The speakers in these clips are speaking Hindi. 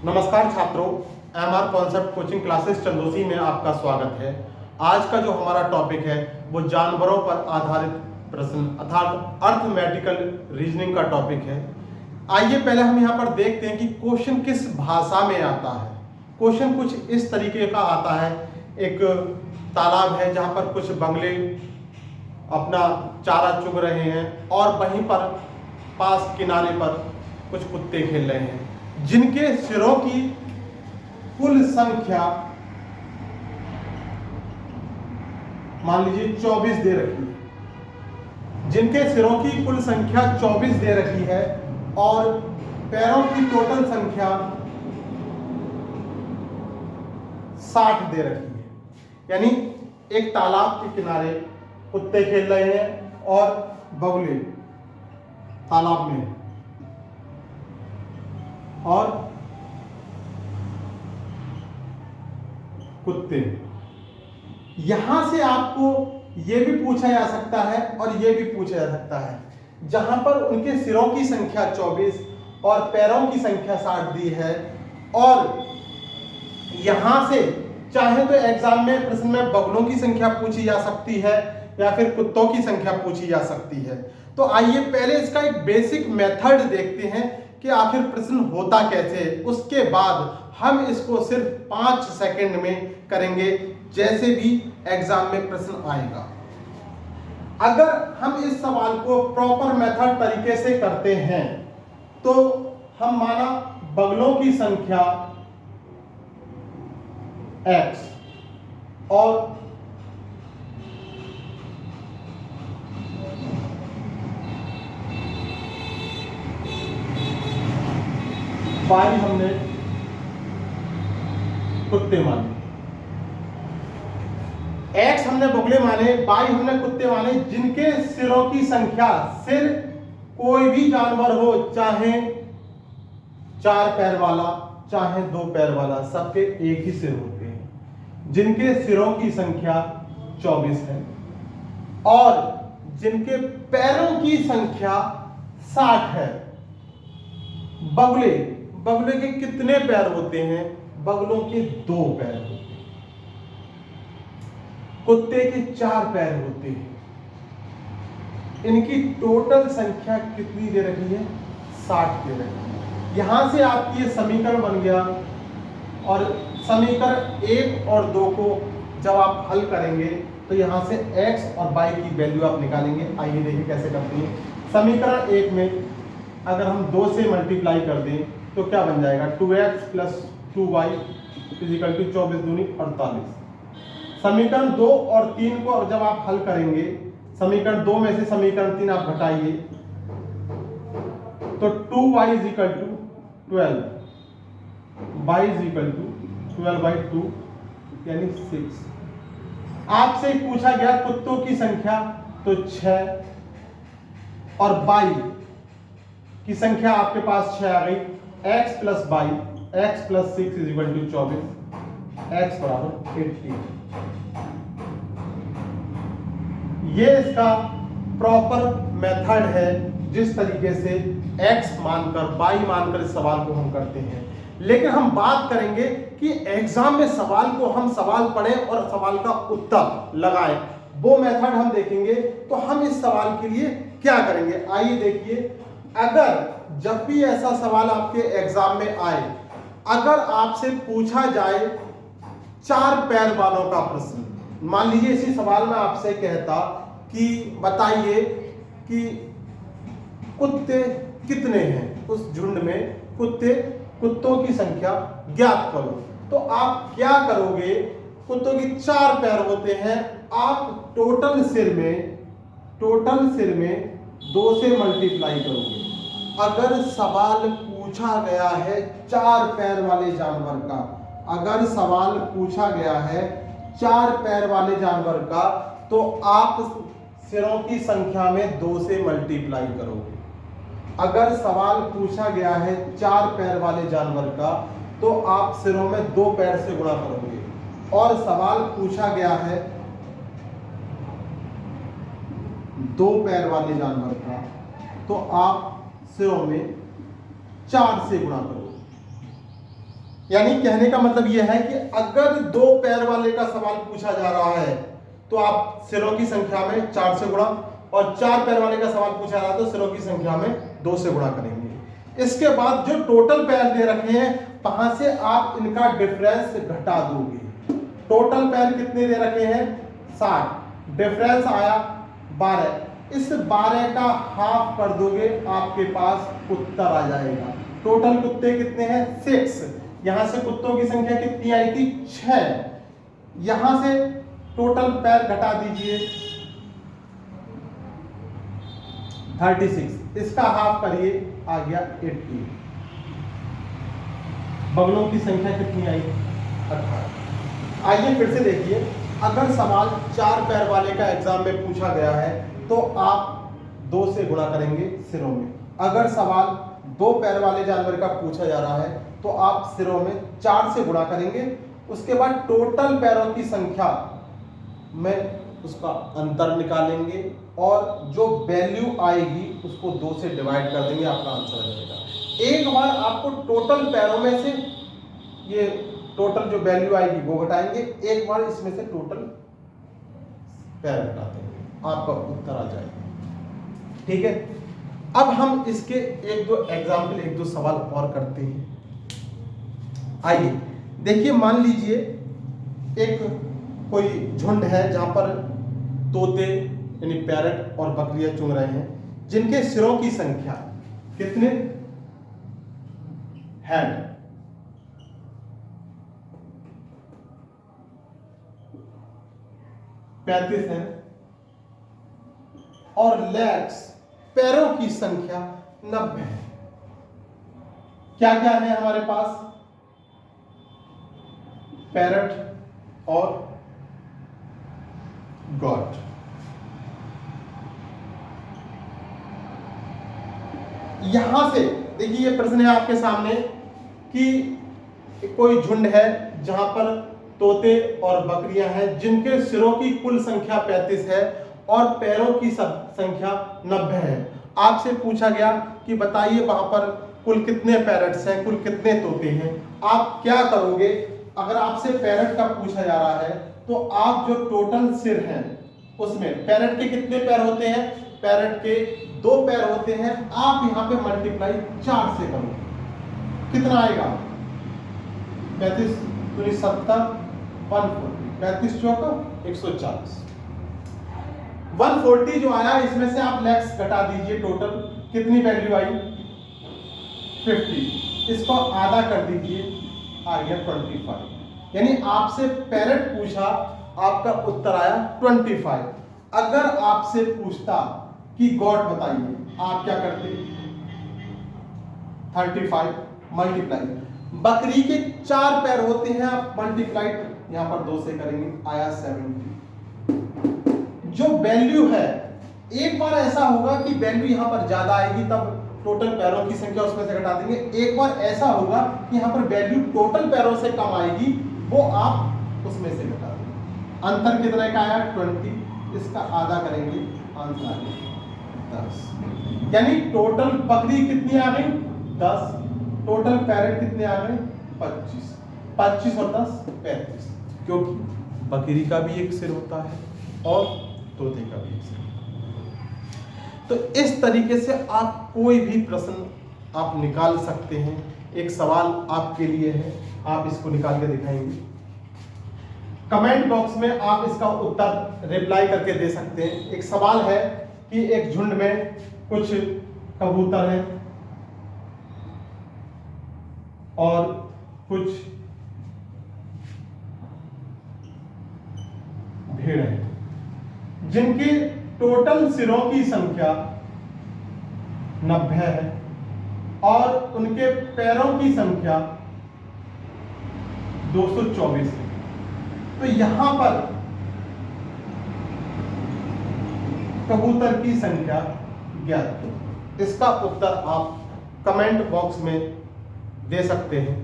नमस्कार छात्रों, MR concept coaching classes Chandausi में आपका स्वागत है। आज का जो हमारा टॉपिक है वो जानवरों पर आधारित प्रश्न अर्थात अर्थमेटिकल रीजनिंग का टॉपिक है। आइए पहले हम यहाँ पर देखते हैं कि क्वेश्चन किस भाषा में आता है। क्वेश्चन कुछ इस तरीके का आता है। एक तालाब है जहाँ पर कुछ बगले अपना चारा चुग रहे हैं और वहीं पर पास किनारे पर कुछ कुत्ते खेल रहे हैं, जिनके सिरों की कुल संख्या मान लीजिए 24 दे रखी है। जिनके सिरों की कुल संख्या 24 दे रखी है और पैरों की टोटल संख्या 60 दे रखी है। यानी एक तालाब के किनारे कुत्ते खेल रहे हैं और बगुले तालाब में और कुत्ते। यहां से आपको यह भी पूछा जा सकता है और यह भी पूछा जा सकता है, जहां पर उनके सिरों की संख्या 24 और पैरों की संख्या 60 दी है, और यहां से चाहे तो एग्जाम में प्रश्न में बगुलों की संख्या पूछी जा सकती है या फिर कुत्तों की संख्या पूछी जा सकती है। तो आइए पहले इसका एक बेसिक मेथड देखते हैं कि आखिर प्रश्न होता कैसे है। उसके बाद हम इसको सिर्फ 5 सेकंड में करेंगे, जैसे भी एग्जाम में प्रश्न आएगा। अगर हम इस सवाल को प्रॉपर मेथड तरीके से करते हैं तो हम माना बगलों की संख्या x और y हमने कुत्ते माने, x हमने बगुले माने, y हमने कुत्ते माने, जिनके सिरों की संख्या, सिर कोई भी जानवर हो, चाहे 4 पैर वाला चाहे 2 पैर वाला, सबके एक ही सिर होते हैं, जिनके सिरों की संख्या 24 है और जिनके पैरों की संख्या 60 है। बगुले के कितने पैर होते हैं? बगुलों के 2 पैर होते हैं। कुत्ते के 4 पैर होते हैं। इनकी टोटल संख्या कितनी दे रखी है? 60 दे रखी है। यहां से आपकी ये समीकरण बन गया और समीकरण 1 और 2 को जब आप हल करेंगे तो यहां से x और y की वैल्यू आप निकालेंगे। आइए देखिए कैसे करते हैं। समीकरण 1 में अगर हम 2 से मल्टीप्लाई कर दें तो क्या बन जाएगा? 2x + 2y = 24 दूनी 48। समीकरण 2 और 3 को जब आप हल करेंगे, समीकरण 2 में से समीकरण 3 आप घटाइए तो 2y = 12, y = 12/2 यानी 6। आपसे पूछा गया कुत्तों की संख्या तो 6 और y की संख्या आपके पास 6 आ गई। x + y, x + 6 = 24, x = 80। ये इसका प्रॉपर मेथड है जिस तरीके से x मानकर y मानकर इस सवाल को हम करते हैं। लेकिन हम बात करेंगे कि एग्जाम में सवाल को हम सवाल पढ़ें और सवाल का उत्तर लगाएं, वो मेथड हम देखेंगे। तो हम इस सवाल के लिए क्या करेंगे, आइए देखिए। अगर जब भी ऐसा सवाल आपके एग्जाम में आए, अगर आपसे पूछा जाए 4 पैर वालों का प्रश्न, मान लीजिए इसी सवाल में आपसे कहता कि बताइए कि कुत्ते कितने हैं, उस झुंड में कुत्तों की संख्या ज्ञात करो, तो आप क्या करोगे? कुत्तों की 4 पैर होते हैं, आप टोटल सिर में 2 से मल्टीप्लाई करोगे। अगर सवाल पूछा गया है 4 पैर वाले जानवर का, अगर सवाल पूछा गया है 4 पैर वाले जानवर का, तो आप सिरों की संख्या में 2 से मल्टीप्लाई करोगे। अगर सवाल पूछा गया है 4 पैर वाले जानवर का, तो आप सिरों में 2 पैर से गुणा करोगे। और सवाल पूछा गया है 2 पैर वाले जानवर का, तो आप सिरों में 4 से गुणा करोगे। यानी कहने का मतलब यह है कि अगर 2 पैर वाले का सवाल पूछा जा रहा है तो आप सिरों की संख्या में 4 से गुणा, और 4 पैर वाले का सवाल पूछा जा रहा है तो सिरों की संख्या में 2 से गुणा करेंगे। इसके बाद जो टोटल पैर दे रखे हैं वहां से आप इनका डिफरेंस घटा दोगे। टोटल पैर कितने दे रखे हैं 60, डिफरेंस आया 12, इस 12 का हाफ कर दोगे आपके पास उत्तर आ जाएगा। टोटल कुत्ते कितने हैं 6, यहां से कुत्तों की संख्या कितनी आई थी 6, यहां से टोटल पैर घटा दीजिए 36, इसका हाफ करिए आ गया 80, बगलों की संख्या कितनी आई 18। आइए फिर से देखिए, अगर सवाल 4 पैर वाले का एग्जाम में पूछा गया है तो आप 2 से गुणा करेंगे सिरों में। अगर सवाल 2 पैर वाले जानवर का पूछा जा रहा है तो आप सिरों में 4 से गुणा करेंगे। उसके बाद टोटल पैरों की संख्या में उसका अंतर निकालेंगे और जो वैल्यू आएगी उसको 2 से डिवाइड कर देंगे, आपका आंसर आ जाएगा। एक बार आपको टोटल पैरों में से ये टोटल जो वैल्यू आएगी वो घटाएंगे, एक बार इसमें से टोटल पैर घटा देंगे, आपका उत्तर आ जाएगा। ठीक है, अब हम इसके एक दो एग्जाम्पल, एक दो सवाल और करते हैं। आइए देखिए, मान लीजिए एक कोई झुंड है जहां पर तोते यानी पैरट और बकरियां चुन रहे हैं, जिनके सिरों की संख्या कितने हेड 35 है और लेग्स पैरों की संख्या 90 है। क्या क्या है हमारे पास पैरट और गॉट। यहां से देखिए, ये प्रश्न है आपके सामने कि कोई झुंड है जहां पर तोते और बकरियां हैं, जिनके सिरों की कुल संख्या 35 है और पैरों की संख्या 90 है। आपसे पूछा गया कि बताइए वहां पर कुल कितने पैरट्स हैं, कुल कितने तोते हैं। आप क्या करोगे, अगर आपसे पैरट का पूछा जा रहा है तो आप जो टोटल सिर हैं उसमें पैरट के कितने पैर होते हैं, पैरट के 2 पैर होते हैं, आप यहां पे मल्टीप्लाई 4 से करोगे, कितना आएगा 35 दूनी 70, 140, 35 चौका 140, 140 जो आया इसमें से आप लेग्स घटा दीजिए, टोटल कितनी वैल्यू आई 50, इसको आधा कर दीजिए आ गया 25। यानी आपसे पैरट पूछा, आपका उत्तर आया 25। अगर आपसे पूछता कि गॉट बताइए, आप क्या करते 35 मल्टीप्लाई, बकरी के 4 पैर होते हैं, आप मल्टीप्लाई यहां पर 2 से करेंगे आया 70। जो वैल्यू है, एक बार ऐसा होगा कि वैल्यू यहां पर ज्यादा आएगी तब टोटल पैरों की संख्या उसमें से घटा देंगे। एक बार ऐसा होगा कि यहां पर वैल्यू टोटल पैरों से कम आएगी, वो आप उसमें से घटा देंगे। अंतर कितने का आया 20, इसका आधा करेंगे आंसर आ गया 10। यानी टोटल बकरी कितनी आ गई 10, टोटल पैरेट कितने आ गए 25, 25 और 10 35, क्योंकि बकरी का भी एक सिर होता है और तोते का भी एक सिर। तो इस तरीके से आप कोई भी प्रश्न आप निकाल सकते हैं। एक सवाल आपके लिए है, आप इसको निकाल के दिखाएंगे। कमेंट बॉक्स में आप इसका उत्तर रिप्लाई करके दे सकते हैं। एक सवाल है कि एक झुंड में कुछ कबूतर हैं और कुछ भेड़ हैं, जिनकी टोटल सिरों की संख्या 90 है और उनके पैरों की संख्या 224 है। तो यहां पर कबूतर की संख्या ज्ञात करें। इसका उत्तर आप कमेंट बॉक्स में दे सकते हैं।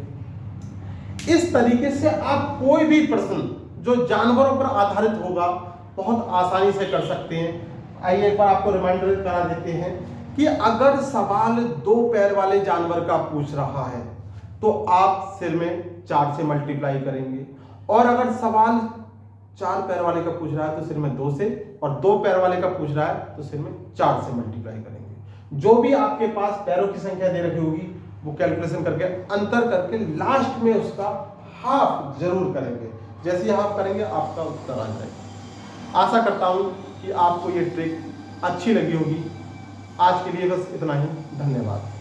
इस तरीके से आप कोई भी प्रश्न जो जानवरों पर आधारित होगा बहुत आसानी से कर सकते हैं। आइए एक बार आपको रिमाइंडर करा देते हैं कि अगर सवाल 2 पैर वाले जानवर का पूछ रहा है तो आप सिर में 4 से मल्टीप्लाई करेंगे। और अगर सवाल 4 पैर वाले का पूछ रहा है तो सिर में 2 से, और 2 पैर वाले का पूछ रहा है तो सिर में 4 से मल्टीप्लाई करेंगे। जो भी आपके पास पैरों की संख्या दे रखी होगी वो कैलकुलेशन करके अंतर करके लास्ट में उसका हाफ जरूर करेंगे। जैसे ही हाफ करेंगे आपका उत्तर आ जाएगा। आशा करता हूं कि आपको ये ट्रिक अच्छी लगी होगी। आज के लिए बस इतना ही। धन्यवाद।